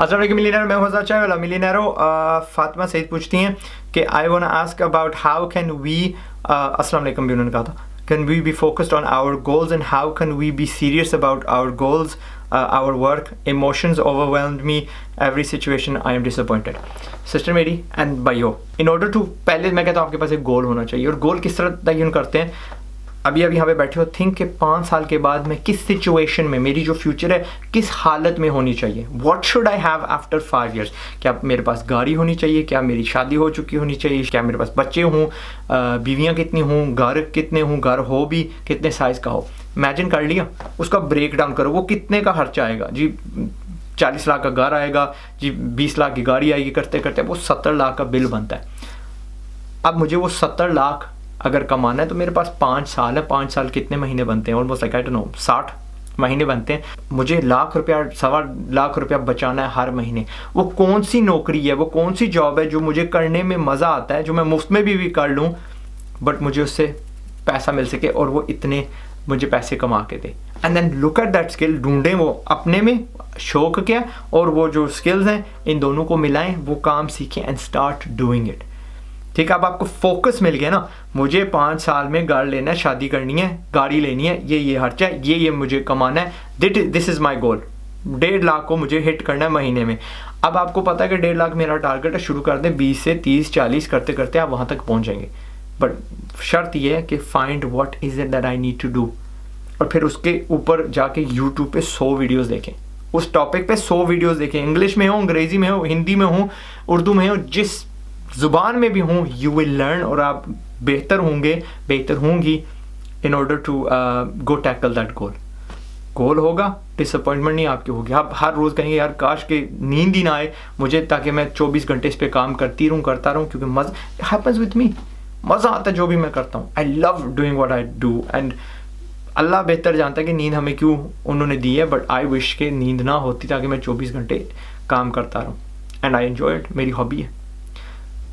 अस्सलाम वालेकुम मिलियनेयर, मैं हूं अज़ाद चाइवाला। मिलियनेरो फातिमा सईद पूछती हैं कि I want to ask about how can we, अस्सलाम वालेकुम भी उन्होंने कहा था, can we be focused on our goals and how can we be serious about our goals, our work, emotions overwhelmed me, every situation I am disappointed. Sister मेरी and भाइयों, in order to, पहले मैं कहता हूँ आपके पास एक गोल होना चाहिए। और गोल किस तरह तयन करते हैं, अभी यहाँ पे बैठे हो, थिंक के 5 साल के बाद मैं किस सिचुएशन में, मेरी जो फ्यूचर है किस हालत में होनी चाहिए। What should I have after 5 years। क्या मेरे पास गाड़ी होनी चाहिए, क्या मेरी शादी हो चुकी होनी चाहिए, क्या मेरे पास बच्चे हों, बीवियाँ कितनी हों, घर कितने हों, घर हो भी कितने साइज़ का हो। इमेजिन कर लिया, उसका ब्रेक डाउन करो, वो कितने का खर्चा आएगा जी। 40 लाख का घर आएगा जी, 20 लाख की गाड़ी आएगी, करते करते वो 70 लाख का बिल बनता है। अब मुझे वो 70 लाख अगर कमाना है तो मेरे पास 5 साल है। 5 साल कितने महीने बनते हैं? Almost like I don't know 60 महीने बनते हैं। मुझे लाख रुपया, 1.25 लाख रुपया बचाना है हर महीने। वो कौन सी नौकरी है, वो कौन सी जॉब है जो मुझे करने में मज़ा आता है, जो मैं मुफ्त में भी कर लूँ बट मुझे उससे पैसा मिल सके और वो इतने मुझे पैसे कमा के दे। And then look at that skill, ढूंढें वो अपने में शौक क्या और वो जो स्किल्स हैं इन दोनों को मिलाएं, वो काम सीखें एंड स्टार्ट डूइंग इट। ठीक है, अब आपको फोकस मिल गया ना, मुझे 5 साल में घर लेना है, शादी करनी है, गाड़ी लेनी है, ये खर्चा है, ये मुझे कमाना है, दिस इज़ माई गोल। 1.5 लाख को मुझे हिट करना है महीने में। अब आपको पता है कि 1.5 लाख मेरा टारगेट है, शुरू कर दें 20 से 30 40 करते करते आप वहाँ तक पहुँच जाएंगे। बट शर्त यह है कि find what is it that I need to do, और फिर उसके ऊपर जाके यूट्यूब पे 100 वीडियोज़ देखें, उस टॉपिक पे 100 वीडियोज़ देखें, इंग्लिश में हो, अंग्रेज़ी में हो, हिंदी में हो, उर्दू में हो, जिस ज़ुबान में भी हूँ, यू विल लर्न और आप बेहतर होंगे, बेहतर होंगी in order to go tackle that goal. Goal होगा, डिसअपॉइंटमेंट नहीं आपकी होगी। आप हर रोज़ कहेंगे यार काश के नींद ही ना आए मुझे, ताकि मैं 24 घंटे इस पर काम करता रहूँ, क्योंकि मज़ा हैपन्स विथ मी, मज़ा आता है जो भी मैं करता हूँ। I love doing what I do and अल्लाह बेहतर जानता है कि नींद हमें क्यों उन्होंने दी है, बट आई विश के नींद ना होती ताकि मैं 24 घंटे काम करता रहूँ। एंड आई एन्जॉय इट, मेरी हॉबी है।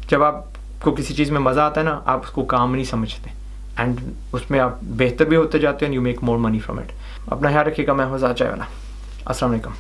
जब आपको किसी चीज़ में मज़ा आता है ना, आप उसको काम नहीं समझते एंड उसमें आप बेहतर भी होते जाते हैं and you make more money from it. अपना ख्याल रखिएगा। मैं हूं अज़ाद चाइवाला। अस्सलाम वालेकुम।